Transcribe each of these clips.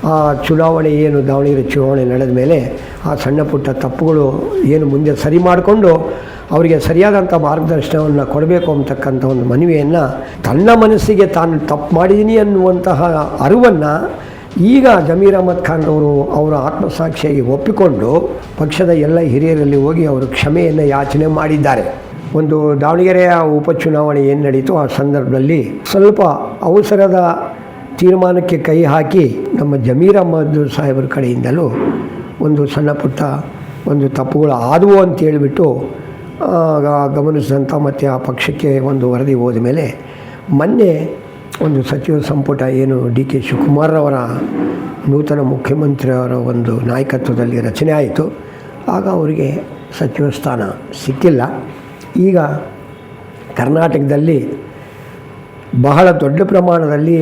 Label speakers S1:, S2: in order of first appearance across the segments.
S1: ಆ ಚುನಾವಣೆ ಏನು ದಾವಣಗೆರೆ ಚುನಾವಣೆ ನಡೆದ ಮೇಲೆ ಆ ಸಣ್ಣ ಪುಟ್ಟ ತಪ್ಪುಗಳು ಏನು ಮುಂದೆ ಸರಿ ಮಾಡಿಕೊಂಡು ಅವರಿಗೆ ಸರಿಯಾದಂಥ ಮಾರ್ಗದರ್ಶನವನ್ನು ಕೊಡಬೇಕು ಅಂತಕ್ಕಂಥ ಒಂದು ಮನವಿಯನ್ನು ತನ್ನ ಮನಸ್ಸಿಗೆ ತಾನು ತಪ್ಪು ಮಾಡಿದ್ದೀನಿ ಅನ್ನುವಂತಹ ಅರಿವನ್ನು ಈಗ ಜಮೀರ್ ಅಹ್ಮದ್ ಖಾನ್ ಅವರು ಅವರ ಆತ್ಮಸಾಕ್ಷಿಯಾಗಿ ಒಪ್ಪಿಕೊಂಡು ಪಕ್ಷದ ಎಲ್ಲ ಹಿರಿಯರಲ್ಲಿ ಹೋಗಿ ಅವರು ಕ್ಷಮೆಯನ್ನು ಯಾಚನೆ ಮಾಡಿದ್ದಾರೆ. ಒಂದು ದಾವಣಗೆರೆಯ ಉಪಚುನಾವಣೆ ಏನು ನಡೀತು ಆ ಸಂದರ್ಭದಲ್ಲಿ ಸ್ವಲ್ಪ ಅವಸರದ ತೀರ್ಮಾನಕ್ಕೆ ಕೈ ಹಾಕಿ ನಮ್ಮ ಜಮೀರ್ ಅಹ್ಮದ್ ಸಾಹೇಬರ ಕಡೆಯಿಂದಲೂ ಒಂದು ಸಣ್ಣ ಪುಟ್ಟ ಒಂದು ತಪ್ಪುಗಳು ಆದವು ಅಂತೇಳಿಬಿಟ್ಟು ಗಮನಿಸಿದಂಥ ಮತ್ತು ಆ ಪಕ್ಷಕ್ಕೆ ಒಂದು ವರದಿ ಹೋದ ಮೇಲೆ ಮೊನ್ನೆ ಒಂದು ಸಚಿವ ಸಂಪುಟ ಏನು DK ಶಿವಕುಮಾರ್ ಅವರ ನೂತನ ಮುಖ್ಯಮಂತ್ರಿಯವರ ಒಂದು ನಾಯಕತ್ವದಲ್ಲಿ ರಚನೆ ಆಯಿತು. ಆಗ ಅವರಿಗೆ ಸಚಿವ ಸ್ಥಾನ ಸಿಕ್ಕಿಲ್ಲ. ಈಗ ಕರ್ನಾಟಕದಲ್ಲಿ ಬಹಳ ದೊಡ್ಡ ಪ್ರಮಾಣದಲ್ಲಿ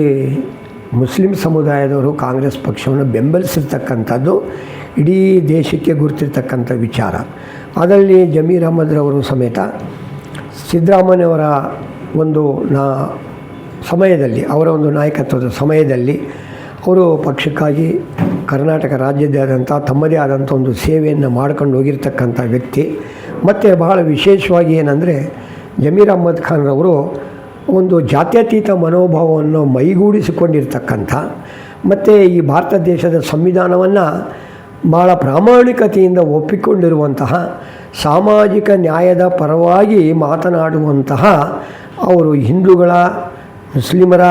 S1: ಮುಸ್ಲಿಂ ಸಮುದಾಯದವರು ಕಾಂಗ್ರೆಸ್ ಪಕ್ಷವನ್ನು ಬೆಂಬಲಿಸಿರ್ತಕ್ಕಂಥದ್ದು ಇಡೀ ದೇಶಕ್ಕೆ ಗುರುತಿರ್ತಕ್ಕಂಥ ವಿಚಾರ. ಅದರಲ್ಲಿ ಜಮೀರ್ ಅಹ್ಮದ್ರವರು ಸಮೇತ ಸಿದ್ದರಾಮಯ್ಯವರ ಒಂದು ಸಮಯದಲ್ಲಿ ಅವರ ಒಂದು ನಾಯಕತ್ವದ ಸಮಯದಲ್ಲಿ ಅವರು ಪಕ್ಷಕ್ಕಾಗಿ ಕರ್ನಾಟಕ ರಾಜ್ಯದಾದ್ಯಂತ ತಮ್ಮದೇ ಆದಂಥ ಒಂದು ಸೇವೆಯನ್ನು ಮಾಡ್ಕೊಂಡು ಹೋಗಿರ್ತಕ್ಕಂಥ ವ್ಯಕ್ತಿ. ಮತ್ತು ಬಹಳ ವಿಶೇಷವಾಗಿ ಏನಂದರೆ ಜಮೀರ್ ಅಹ್ಮದ್ ಖಾನ್ರವರು ಒಂದು ಜಾತ್ಯತೀತ ಮನೋಭಾವವನ್ನು ಮೈಗೂಡಿಸಿಕೊಂಡಿರ್ತಕ್ಕಂಥ ಮತ್ತು ಈ ಭಾರತ ದೇಶದ ಸಂವಿಧಾನವನ್ನು ಭಾಳ ಪ್ರಾಮಾಣಿಕತೆಯಿಂದ ಒಪ್ಪಿಕೊಂಡಿರುವಂತಹ ಸಾಮಾಜಿಕ ನ್ಯಾಯದ ಪರವಾಗಿ ಮಾತನಾಡುವಂತಹ ಅವರು ಹಿಂದೂಗಳ, ಮುಸ್ಲಿಮರ,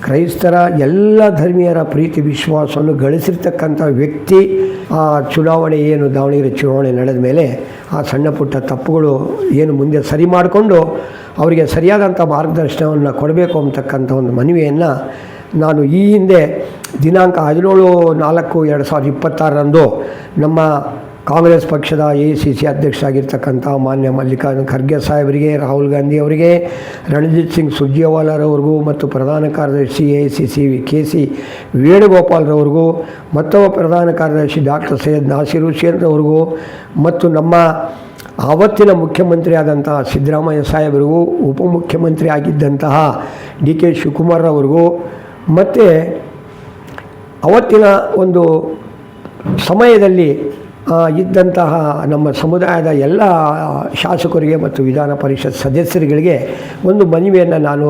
S1: ಕ್ರೈಸ್ತರ ಎಲ್ಲ ಧರ್ಮೀಯರ ಪ್ರೀತಿ ವಿಶ್ವಾಸವನ್ನು ಗಳಿಸಿರ್ತಕ್ಕಂಥ ವ್ಯಕ್ತಿ. ಆ ಚುನಾವಣೆ ಏನು ದಾವಣಗೆರೆ ಚುನಾವಣೆ ನಡೆದ ಮೇಲೆ ಆ ಸಣ್ಣ ಪುಟ್ಟ ತಪ್ಪುಗಳು ಏನು ಮುಂದೆ ಸರಿ ಮಾಡಿಕೊಂಡು ಅವರಿಗೆ ಸರಿಯಾದಂಥ ಮಾರ್ಗದರ್ಶನವನ್ನು ಕೊಡಬೇಕು ಅಂತಕ್ಕಂಥ ಒಂದು ಮನವಿಯನ್ನು ನಾನು ಈ ಹಿಂದೆ ದಿನಾಂಕ 17/4/2026 ನಮ್ಮ ಕಾಂಗ್ರೆಸ್ ಪಕ್ಷದ AICC ಅಧ್ಯಕ್ಷರಾಗಿರ್ತಕ್ಕಂಥ ಮಾನ್ಯ ಮಲ್ಲಿಕಾರ್ಜುನ ಖರ್ಗೆ ಸಾಹೇಬರಿಗೆ, ರಾಹುಲ್ ಗಾಂಧಿ ಅವರಿಗೆ, ರಣಜಿತ್ ಸಿಂಗ್ ಸುರ್ಜೇವಾಲಾರವ್ರಿಗೂ ಮತ್ತು ಪ್ರಧಾನ ಕಾರ್ಯದರ್ಶಿ AICC KC ವೇಣುಗೋಪಾಲ್ರವ್ರಿಗೂ, ಮತ್ತೊಬ್ಬ ಪ್ರಧಾನ ಕಾರ್ಯದರ್ಶಿ ಡಾಕ್ಟರ್ ಸೈಯದ್ ನಾಸೀರ್ ಹುಸೇನ್ ಅವ್ರಿಗೂ ಮತ್ತು ನಮ್ಮ ಆವತ್ತಿನ ಮುಖ್ಯಮಂತ್ರಿ ಆದಂತಹ ಸಿದ್ದರಾಮಯ್ಯ ಸಾಹೇಬರಿಗೂ, ಉಪಮುಖ್ಯಮಂತ್ರಿ ಆಗಿದ್ದಂತಹ DK ಶಿವಕುಮಾರ್ ಅವ್ರಿಗೂ ಮತ್ತು ಅವತ್ತಿನ ಒಂದು ಸಮಯದಲ್ಲಿ ಇದ್ದಂತಹ ನಮ್ಮ ಸಮುದಾಯದ ಎಲ್ಲ ಶಾಸಕರಿಗೆ ಮತ್ತು ವಿಧಾನ ಪರಿಷತ್ ಸದಸ್ಯರುಗಳಿಗೆ ಒಂದು ಮನವಿಯನ್ನು ನಾನು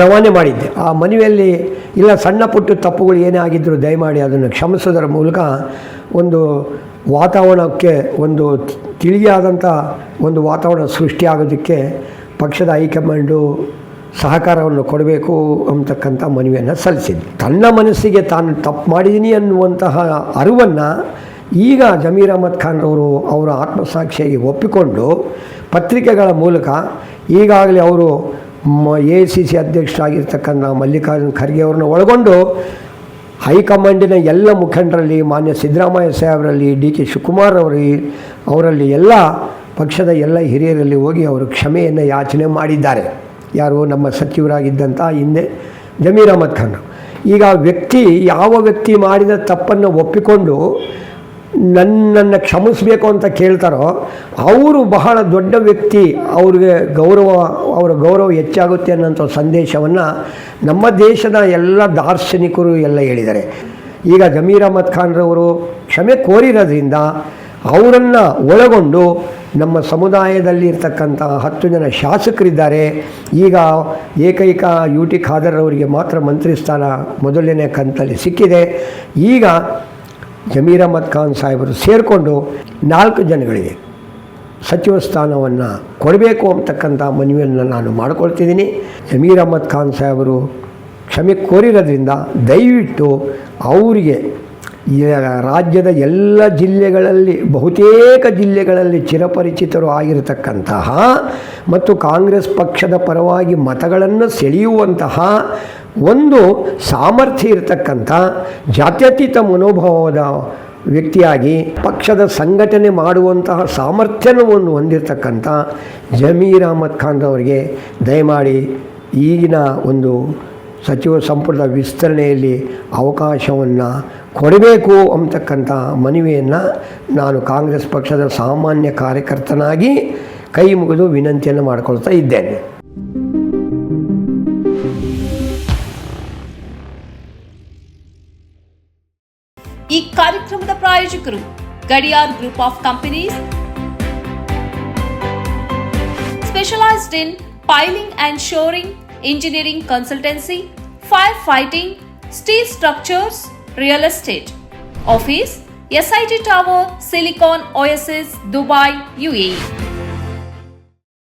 S1: ರವಾನೆ ಮಾಡಿದ್ದೆ. ಆ ಮನವಿಯಲ್ಲಿ ಇಲ್ಲ ಸಣ್ಣ ಪುಟ್ಟ ತಪ್ಪುಗಳು ಏನೇ ಆಗಿದ್ದರೂ ದಯಮಾಡಿ ಅದನ್ನು ಕ್ಷಮಿಸೋದರ ಮೂಲಕ ಒಂದು ವಾತಾವರಣಕ್ಕೆ ಒಂದು ತಿಳಿಯಾದಂಥ ಒಂದು ವಾತಾವರಣ ಸೃಷ್ಟಿಯಾಗೋದಕ್ಕೆ ಪಕ್ಷದ ಹೈಕಮಾಂಡು ಸಹಕಾರವನ್ನು ಕೊಡಬೇಕು ಅಂತಕ್ಕಂಥ ಮನವಿಯನ್ನು ಸಲ್ಲಿಸಿದ್ದೆ. ತನ್ನ ಮನಸ್ಸಿಗೆ ತಾನು ತಪ್ಪು ಮಾಡಿದ್ದೀನಿ ಅನ್ನುವಂತಹ ಅರಿವನ್ನು ಈಗ ಜಮೀರ್ ಅಹ್ಮದ್ ಖಾನ್ರವರು ಅವರ ಆತ್ಮಸಾಕ್ಷಿಯಾಗಿ ಒಪ್ಪಿಕೊಂಡು ಪತ್ರಿಕೆಗಳ ಮೂಲಕ ಈಗಾಗಲೇ ಅವರು AICC ಅಧ್ಯಕ್ಷರಾಗಿರ್ತಕ್ಕಂಥ ಮಲ್ಲಿಕಾರ್ಜುನ ಖರ್ಗೆ ಅವ್ರನ್ನ ಒಳಗೊಂಡು ಹೈಕಮಾಂಡಿನ ಎಲ್ಲ ಮುಖಂಡರಲ್ಲಿ, ಮಾನ್ಯ ಸಿದ್ದರಾಮಯ್ಯ ಸಾಹೇಬರಲ್ಲಿ, DK ಶಿವಕುಮಾರ್ ಅವರಲ್ಲಿ ಎಲ್ಲ ಪಕ್ಷದ ಎಲ್ಲ ಹಿರಿಯರಲ್ಲಿ ಹೋಗಿ ಅವರು ಕ್ಷಮೆಯನ್ನು ಯಾಚನೆ ಮಾಡಿದ್ದಾರೆ. ಯಾರು ನಮ್ಮ ಸಚಿವರಾಗಿದ್ದಂಥ ಹಿಂದೆ ಜಮೀರ್ ಅಹ್ಮದ್ ಖಾನ್. ಈಗ ಯಾವ ವ್ಯಕ್ತಿ ಮಾಡಿದ ತಪ್ಪನ್ನು ಒಪ್ಪಿಕೊಂಡು ನನ್ನನ್ನು ಕ್ಷಮಿಸಬೇಕು ಅಂತ ಕೇಳ್ತಾರೋ ಅವರು ಬಹಳ ದೊಡ್ಡ ವ್ಯಕ್ತಿ, ಅವರ ಗೌರವ ಹೆಚ್ಚಾಗುತ್ತೆ ಅನ್ನೋಂಥ ಸಂದೇಶವನ್ನು ನಮ್ಮ ದೇಶದ ಎಲ್ಲ ದಾರ್ಶನಿಕರು ಎಲ್ಲ ಹೇಳಿದ್ದಾರೆ. ಈಗ ಜಮೀರ್ ಅಹ್ಮದ್ ಖಾನ್ರವರು ಕ್ಷಮೆ ಕೋರಿರೋದ್ರಿಂದ ಅವರನ್ನು ಒಳಗೊಂಡು ನಮ್ಮ ಸಮುದಾಯದಲ್ಲಿ ಇರ್ತಕ್ಕಂಥ 10 ಜನ ಶಾಸಕರಿದ್ದಾರೆ. ಈಗ ಏಕೈಕ UT ಖಾದರ್ ಅವರಿಗೆ ಮಾತ್ರ ಮಂತ್ರಿ ಸ್ಥಾನ ಮೊದಲನೇ ಕಂತಲ್ಲಿ ಸಿಕ್ಕಿದೆ. ಈಗ ಜಮೀರ್ ಅಹ್ಮದ್ ಖಾನ್ ಸಾಹೇಬರು ಸೇರಿಕೊಂಡು 4 ಜನಗಳಿಗೆ ಸಚಿವ ಸ್ಥಾನವನ್ನು ಕೊಡಬೇಕು ಅಂತಕ್ಕಂಥ ಮನವಿಯನ್ನು ನಾನು ಮಾಡ್ಕೊಳ್ತಿದ್ದೀನಿ. ಜಮೀರ್ ಅಹ್ಮದ್ ಖಾನ್ ಸಾಹೇಬರು ಕ್ಷಮೆ ಕೋರಿರೋದ್ರಿಂದ ದಯವಿಟ್ಟು ಅವರಿಗೆ ರಾಜ್ಯದ ಎಲ್ಲ ಜಿಲ್ಲೆಗಳಲ್ಲಿ, ಬಹುತೇಕ ಜಿಲ್ಲೆಗಳಲ್ಲಿ ಚಿರಪರಿಚಿತರು ಆಗಿರತಕ್ಕಂತಹ ಮತ್ತು ಕಾಂಗ್ರೆಸ್ ಪಕ್ಷದ ಪರವಾಗಿ ಮತಗಳನ್ನು ಸೆಳೆಯುವಂತಹ ಒಂದು ಸಾಮರ್ಥ್ಯ ಇರತಕ್ಕಂಥ ಜಾತ್ಯತೀತ ಮನೋಭಾವದ ವ್ಯಕ್ತಿಯಾಗಿ ಪಕ್ಷದ ಸಂಘಟನೆ ಮಾಡುವಂತಹ ಸಾಮರ್ಥ್ಯವನ್ನು ಹೊಂದಿರತಕ್ಕಂಥ ಜಮೀರ್ ಅಹ್ಮದ್ ಖಾನ್ ಅವರಿಗೆ ದಯಮಾಡಿ ಈಗಿನ ಒಂದು ಸಚಿವ ಸಂಪುಟದ ವಿಸ್ತರಣೆಯಲ್ಲಿ ಅವಕಾಶವನ್ನು ಕೊಡಬೇಕು ಅಂತಕ್ಕಂಥ ಮನವಿಯನ್ನು ನಾನು ಕಾಂಗ್ರೆಸ್ ಪಕ್ಷದ ಸಾಮಾನ್ಯ ಕಾರ್ಯಕರ್ತನಾಗಿ ಕೈ ಮುಗಿದು ವಿನಂತಿಯನ್ನು ಮಾಡಿಕೊಳ್ತಾ ಇದ್ದೇನೆ.
S2: ಈ ಕಾರ್ಯಕ್ರಮದ ಪ್ರಾಯೋಜಕರು Gadiyar group of companies, specialised in piling and shoring, engineering consultancy, firefighting, steel structures, real estate. Office, SIT Tower, Silicon Oasis, Dubai, UAE.